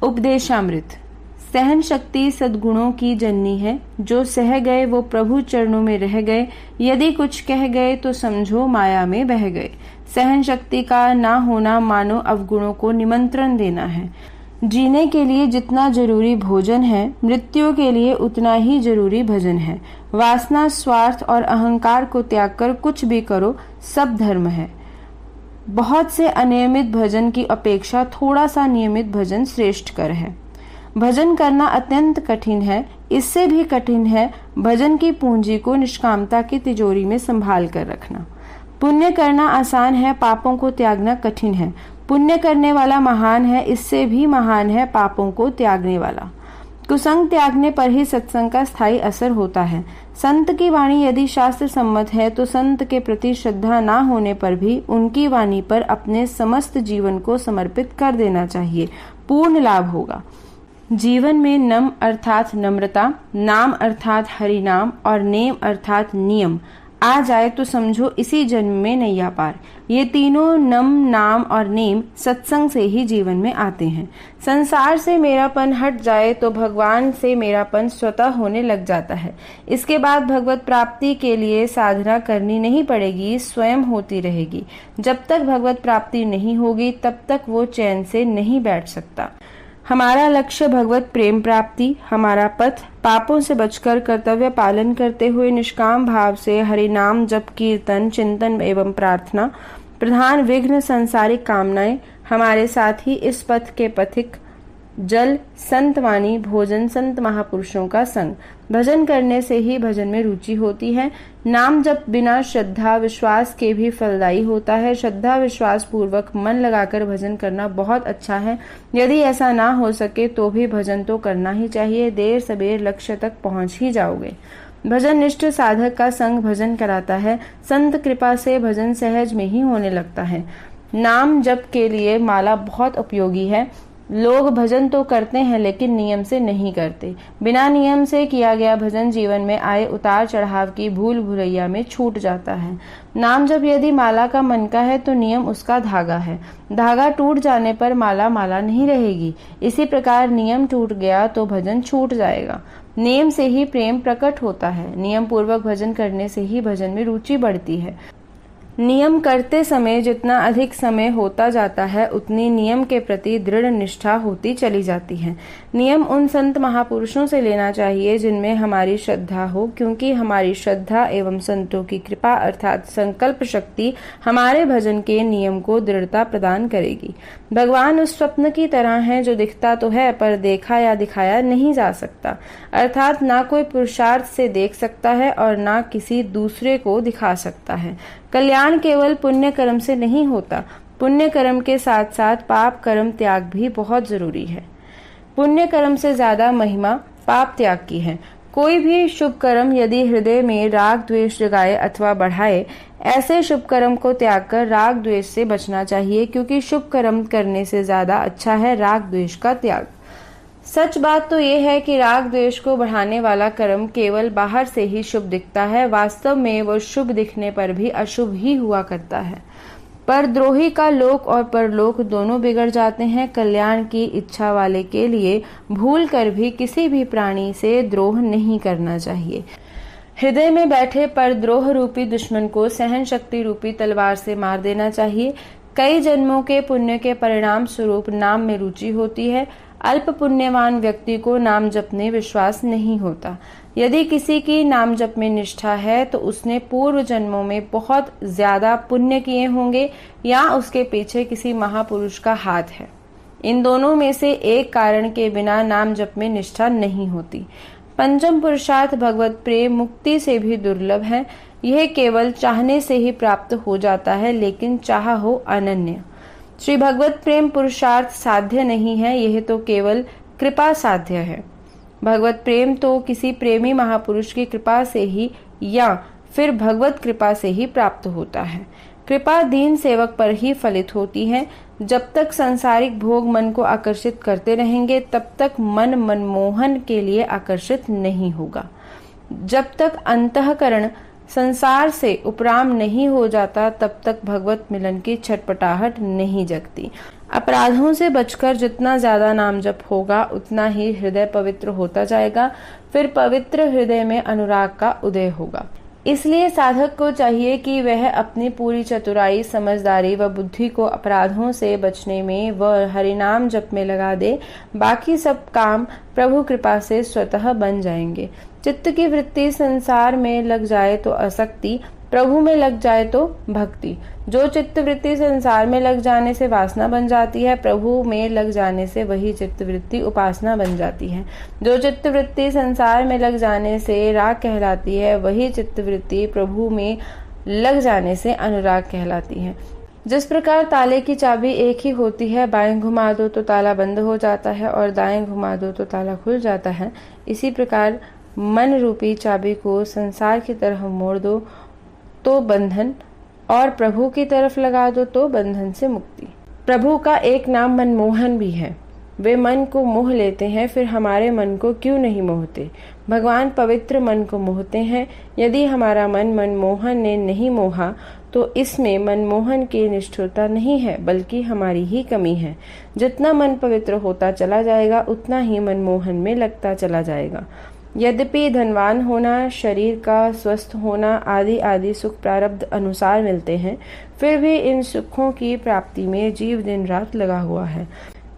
उपदेशामृत। सहन शक्ति सद्गुणों की जननी है, जो सह गए वो प्रभु चरणों में रह गए, यदि कुछ कह गए तो समझो माया में बह गए। सहन शक्ति का ना होना मानो अवगुणों को निमंत्रण देना है। जीने के लिए जितना जरूरी भोजन है, मृत्यु के लिए उतना ही जरूरी भजन है। वासना, स्वार्थ और अहंकार को त्याग कर कुछ भी करो, सब धर्म है। बहुत से अनियमित भजन की अपेक्षा थोड़ा सा नियमित भजन श्रेष्ठ कर है। भजन करना अत्यंत कठिन है। इससे भी कठिन है भजन की पूंजी को निष्कामता की तिजोरी में संभाल कर रखना। पुण्य करना आसान है, पापों को त्यागना कठिन है। पुण्य करने वाला महान है, इससे भी महान है पापों को त्यागने वाला। कुसंग त्यागने पर ही सत्संग का स्थायी असर होता है। संत की वाणी यदि शास्त्र सम्मत है तो संत के प्रति श्रद्धा ना होने पर भी उनकी वाणी पर अपने समस्त जीवन को समर्पित कर देना चाहिए, पूर्ण लाभ होगा। जीवन में नम अर्थात नम्रता, नाम अर्थात हरिनाम और नेम अर्थात नियम आ जाए तो समझो इसी जन्म में नैया पार। ये तीनों नम, नाम और नेम सत्संग से ही जीवन में आते हैं। संसार से मेरापन हट जाए तो भगवान से मेरापन स्वतः होने लग जाता है। इसके बाद भगवत प्राप्ति के लिए साधना करनी नहीं पड़ेगी, स्वयं होती रहेगी। जब तक भगवत प्राप्ति नहीं होगी तब तक वो चैन से नहीं बैठ सकता। हमारा लक्ष्य भगवत प्रेम प्राप्ति, हमारा पथ पापों से बचकर कर्तव्य पालन करते हुए निष्काम भाव से हरि नाम जप, कीर्तन, चिंतन एवं प्रार्थना प्रधान विघ्न सांसारिक कामनाएं हमारे साथ ही इस पथ के पथिक। जल, संत वाणी, भोजन, संत महापुरुषों का संग। भजन करने से ही भजन में रुचि होती है। नाम जप बिना श्रद्धा विश्वास के भी फलदायी होता है। श्रद्धा विश्वास पूर्वक मन लगाकर भजन करना बहुत अच्छा है। यदि ऐसा ना हो सके तो भी भजन तो करना ही चाहिए। देर सबेर लक्ष्य तक पहुंच ही जाओगे। भजन निष्ठ साधक का संग भजन कराता है। संत कृपा से भजन सहज में ही होने लगता है। नाम जप के लिए माला बहुत उपयोगी है। लोग भजन तो करते हैं लेकिन नियम से नहीं करते। बिना नियम से किया गया भजन जीवन में आए उतार चढ़ाव की भूल भुलैया में छूट जाता है। नाम जब यदि माला का मन का है तो नियम उसका धागा है। धागा टूट जाने पर माला माला नहीं रहेगी। इसी प्रकार नियम टूट गया तो भजन छूट जाएगा। नियम से ही प्रेम प्रकट होता है। नियम पूर्वक भजन करने से ही भजन में रुचि बढ़ती है। नियम करते समय जितना अधिक समय होता जाता है उतनी नियम के प्रति दृढ़ निष्ठा होती चली जाती है। नियम उन संत महापुरुषों से लेना चाहिए जिनमें हमारी श्रद्धा हो, क्योंकि हमारी श्रद्धा एवं संतों की कृपा अर्थात संकल्प शक्ति हमारे भजन के नियम को दृढ़ता प्रदान करेगी। भगवान उस स्वप्न की तरह है जो दिखता तो है पर देखा या दिखाया नहीं जा सकता, अर्थात ना कोई पुरुषार्थ से देख सकता है और ना किसी दूसरे को दिखा सकता है। कल्याण केवल पुण्य कर्म से नहीं होता। पुण्य कर्म के साथ साथ पाप कर्म त्याग भी बहुत जरूरी है। पुण्य कर्म से ज्यादा महिमा पाप त्याग की है। कोई भी शुभ कर्म यदि हृदय में राग द्वेष जगाए अथवा बढ़ाए, ऐसे शुभ कर्म को त्याग कर राग द्वेष से बचना चाहिए, क्योंकि शुभ कर्म करने से ज्यादा अच्छा है राग द्वेष का त्याग। सच बात तो ये है कि राग द्वेष को बढ़ाने वाला कर्म केवल बाहर से ही शुभ दिखता है, वास्तव में वो शुभ दिखने पर भी अशुभ ही हुआ करता है। पर द्रोही का लोक और परलोक दोनों बिगड़ जाते हैं। कल्याण की इच्छा वाले के लिए भूल कर भी किसी भी प्राणी से द्रोह नहीं करना चाहिए। हृदय में बैठे पर द्रोह रूपी दुश्मन को सहन शक्ति रूपी तलवार से मार देना चाहिए। कई जन्मों के पुण्य के परिणाम स्वरूप नाम में रुचि होती है। अल्प पुण्यवान व्यक्ति को नाम जपने विश्वास नहीं होता। यदि किसी की नाम जप में निष्ठा है तो उसने पूर्व जन्मों में बहुत ज्यादा पुण्य किए होंगे या उसके पीछे किसी महापुरुष का हाथ है। इन दोनों में से एक कारण के बिना नाम जप में निष्ठा नहीं होती। पंचम पुरुषार्थ भगवत प्रेम मुक्ति से भी दुर्लभ है। यह केवल चाहने से ही प्राप्त हो जाता है, लेकिन चाह हो अनन्य। श्री भगवत प्रेम पुरुषार्थ साध्य नहीं है, यह तो केवल कृपा साध्य है। भगवत प्रेम तो किसी प्रेमी महापुरुष की कृपा से ही या फिर भगवत कृपा से ही प्राप्त होता है। कृपा दीन सेवक पर ही फलित होती है। जब तक सांसारिक भोग मन को आकर्षित करते रहेंगे तब तक मन मनमोहन के लिए आकर्षित नहीं होगा। जब तक अंतःकरण संसार से उपराम नहीं हो जाता तब तक भगवत मिलन की छटपटाहट नहीं जगती। अपराधों से बचकर जितना ज्यादा नाम जप होगा उतना ही हृदय पवित्र होता जाएगा। फिर पवित्र हृदय में अनुराग का उदय होगा। इसलिए साधक को चाहिए कि वह अपनी पूरी चतुराई, समझदारी व बुद्धि को अपराधों से बचने में व हरिनाम जप में लगा दे। बाकी सब काम प्रभु कृपा से स्वतः बन जाएंगे। चित्त की वृत्ति संसार में लग जाए तो आसक्ति, प्रभु में लग जाए तो भक्ति। जो चित्त वृत्ति संसार में लग जाने से वासना बन जाती है, प्रभु में लग जाने से वही चित्त वृत्ति उपासना बन जाती है। जो चित्त वृत्ति संसार में लग जाने से राग कहलाती है, वही चित्त वृत्ति प्रभु में लग जाने से अनुराग कहलाती है। जिस प्रकार ताले की चाबी एक ही होती है, बाएं घुमा दो तो ताला बंद हो जाता है और दाएं घुमा दो तो ताला खुल जाता है, इसी प्रकार मन रूपी चाबी को संसार की तरफ मोड़ दो तो बंधन, और प्रभु की तरफ लगा दो तो बंधन से मुक्ति। प्रभु का एक नाम मनमोहन भी है। वे मन को मोह लेते हैं, फिर हमारे मन को क्यों नहीं मोहते? भगवान पवित्र मन को मोहते हैं। यदि हमारा मन मनमोहन ने नहीं मोहा तो इसमें मनमोहन की निष्ठुरता नहीं है, बल्कि हमारी ही कमी है। जितना मन पवित्र होता चला जाएगा उतना ही मनमोहन में लगता चला जाएगा। यद्यपि धनवान होना, शरीर का स्वस्थ होना आदि आदि सुख प्रारब्ध अनुसार मिलते हैं, फिर भी इन सुखों की प्राप्ति में जीव दिन रात लगा हुआ है।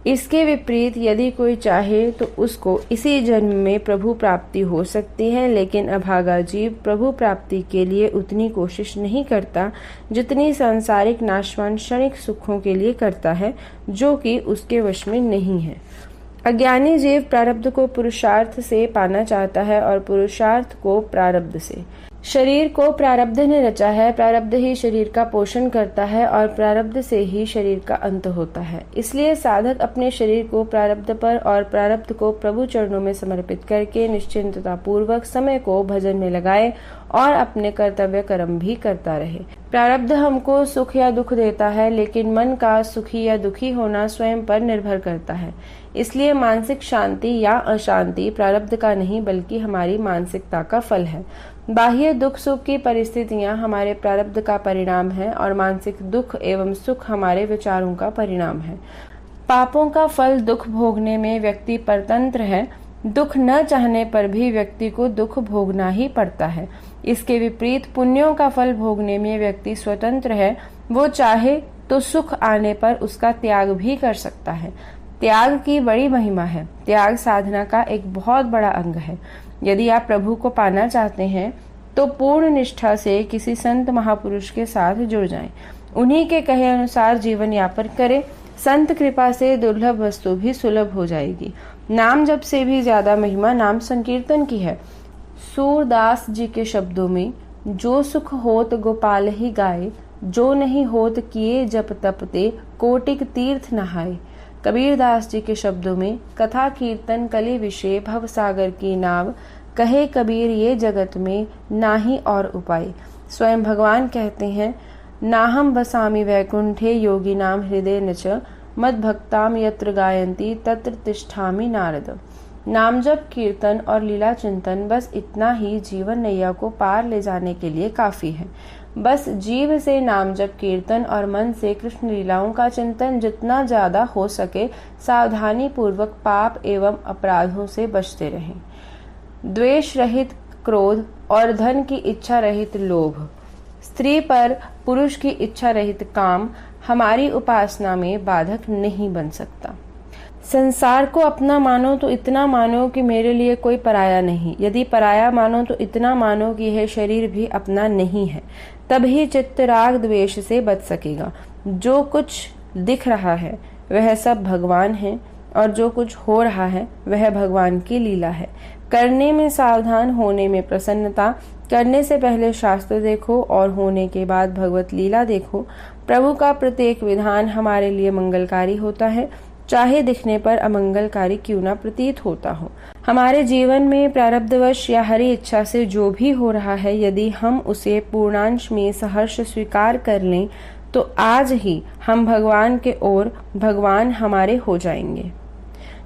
इसके विपरीत यदि कोई चाहे तो उसको इसी जन्म में प्रभु प्राप्ति हो सकती है, लेकिन अभागा जीव प्रभु प्राप्ति के लिए उतनी कोशिश नहीं करता जितनी सांसारिक नाशवान क्षणिक सुखों के लिए करता है, जो कि उसके वश में नहीं है। अज्ञानी जीव प्रारब्ध को पुरुषार्थ से पाना चाहता है और पुरुषार्थ को प्रारब्ध से। शरीर को प्रारब्ध ने रचा है, प्रारब्ध ही शरीर का पोषण करता है और प्रारब्ध से ही शरीर का अंत होता है। इसलिए साधक अपने शरीर को प्रारब्ध पर और प्रारब्ध को प्रभु चरणों में समर्पित करके निश्चिंतता पूर्वक समय को भजन में लगाए और अपने कर्तव्य कर्म भी करता रहे। प्रारब्ध हमको सुख या दुख देता है, लेकिन मन का सुखी या दुखी होना स्वयं पर निर्भर करता है। इसलिए मानसिक शांति या अशांति प्रारब्ध का नहीं बल्कि हमारी मानसिकता का फल है। बाह्य दुख सुख की परिस्थितियां हमारे प्रारब्ध का परिणाम है और मानसिक दुख एवं सुख हमारे विचारों का परिणाम है। पापों का फल दुख भोगने में व्यक्ति परतंत्र है। दुख न चाहने पर भी व्यक्ति को दुख भोगना ही पड़ता है। इसके विपरीत पुण्यों का फल भोगने में व्यक्ति स्वतंत्र है। वो चाहे तो सुख आने पर उसका त्याग भी कर सकता है। त्याग की बड़ी महिमा है। त्याग साधना का एक बहुत बड़ा अंग है। यदि आप प्रभु को पाना चाहते हैं तो पूर्ण निष्ठा से किसी संत महापुरुष के साथ जुड़ जाएं। उन्हीं के कहे अनुसार जीवन यापन करें। संत कृपा से दुर्लभ वस्तु भी सुलभ हो जाएगी। नाम जप से भी ज्यादा महिमा नाम संकीर्तन की है। सूरदास जी के शब्दों में, जो सुख होत गोपाल ही गाए, जो नहीं होत किए जप तप ते, कोटिक तीर्थ नहाए। कबीरदास जी के शब्दों में, कथा कीर्तन कलि विषय भव सागर की नाव, कहे कबीर ये जगत में नाही और उपाय। स्वयं भगवान कहते हैं, नाहम बसामि वैकुंठे योगी नाम हृदय नच, मद भक्ताम यत्र गायंती तत्र तिष्ठामि नारद। नाम जप कीर्तन और लीला चिंतन बस इतना ही जीवन नैया को पार ले जाने के लिए काफी है। बस जीव से नाम जप कीर्तन और मन से कृष्ण लीलाओं का चिंतन जितना ज्यादा हो सके सावधानी पूर्वक पाप एवं अपराधों से बचते रहें। द्वेष रहित क्रोध और धन की इच्छा रहित लोभ, स्त्री पर पुरुष की इच्छा रहित काम हमारी उपासना में बाधक नहीं बन सकता। संसार को अपना मानो तो इतना मानो कि मेरे लिए कोई पराया नहीं। यदि पराया मानो तो इतना मानो कि यह शरीर भी अपना नहीं है। तभी चित्त राग द्वेष से बच सकेगा। जो कुछ दिख रहा है वह सब भगवान है और जो कुछ हो रहा है वह भगवान की लीला है। करने में सावधान, होने में प्रसन्नता। करने से पहले शास्त्र देखो और होने के बाद भगवत लीला देखो। प्रभु का प्रत्येक विधान हमारे लिए मंगलकारी होता है, चाहे दिखने पर अमंगलकारी क्यों न प्रतीत होता हो। हमारे जीवन में प्रारब्धवश या हरि इच्छा से जो भी हो रहा है, यदि हम उसे पूर्णांश में सहर्ष स्वीकार कर लें तो आज ही हम भगवान के ओर, भगवान हमारे हो जाएंगे।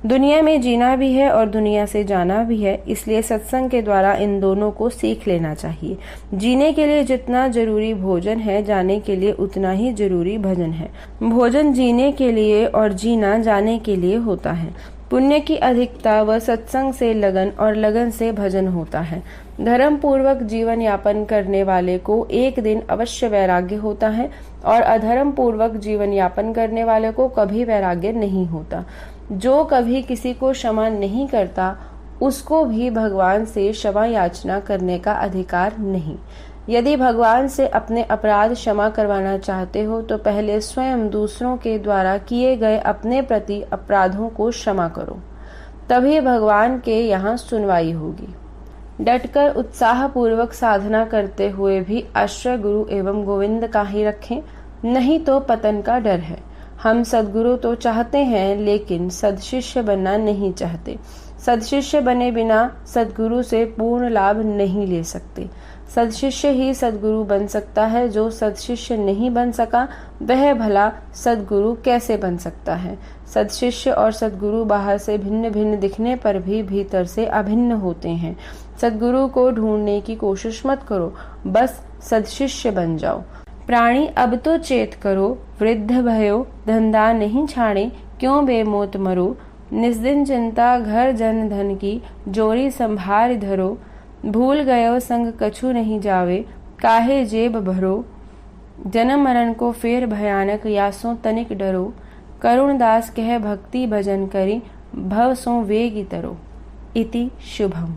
दुनिया में जीना भी है और दुनिया से जाना भी है, इसलिए सत्संग के द्वारा इन दोनों को सीख लेना चाहिए। जीने के लिए जितना जरूरी भोजन है, जाने के लिए उतना ही जरूरी भजन है। भोजन जीने के लिए और जीना जाने के लिए होता है। पुण्य की अधिकता व सत्संग से लगन और लगन से भजन होता है। धर्म पूर्वक जीवन यापन करने वाले को एक दिन अवश्य वैराग्य होता है और अधर्म पूर्वक जीवन यापन करने वाले को कभी वैराग्य नहीं होता। जो कभी किसी को क्षमा नहीं करता, उसको भी भगवान से क्षमा याचना करने का अधिकार नहीं। यदि भगवान से अपने अपराध क्षमा करवाना चाहते हो तो पहले स्वयं दूसरों के द्वारा किए गए अपने प्रति अपराधों को क्षमा करो, तभी भगवान के यहाँ सुनवाई होगी। डटकर उत्साह पूर्वक साधना करते हुए भी आश्रय गुरु एवं गोविंद का ही रखें, नहीं तो पतन का डर है। हम सद्गुरु तो चाहते हैं, लेकिन सदशिष्य बनना नहीं चाहते। सदशिष्य बने बिना सद्गुरु से पूर्ण लाभ नहीं ले सकते। सदशिष्य ही सद्गुरु बन सकता है। जो सदशिष्य नहीं बन सका, वह भला सद्गुरु कैसे बन सकता है। सदशिष्य और सद्गुरु बाहर से भिन्न भिन्न दिखने पर भी भीतर से अभिन्न होते हैं। सद्गुरु को ढूंढने की कोशिश मत करो, बस सदशिष्य बन जाओ। प्राणी अब तो चेत करो, वृद्ध भयो धंधा नहीं छाड़े, क्यों बेमोत मरो। निस्दिन चिंता घर जन धन की, जोरी संभार धरो। भूल गयो संग कछु नहीं जावे, काहे जेब भरो। जन्म मरण को फेर भयानक, यासों तनिक डरो। करुण दास कह भक्ति भजन करी, भव सो वेगी तरो। इति शुभम।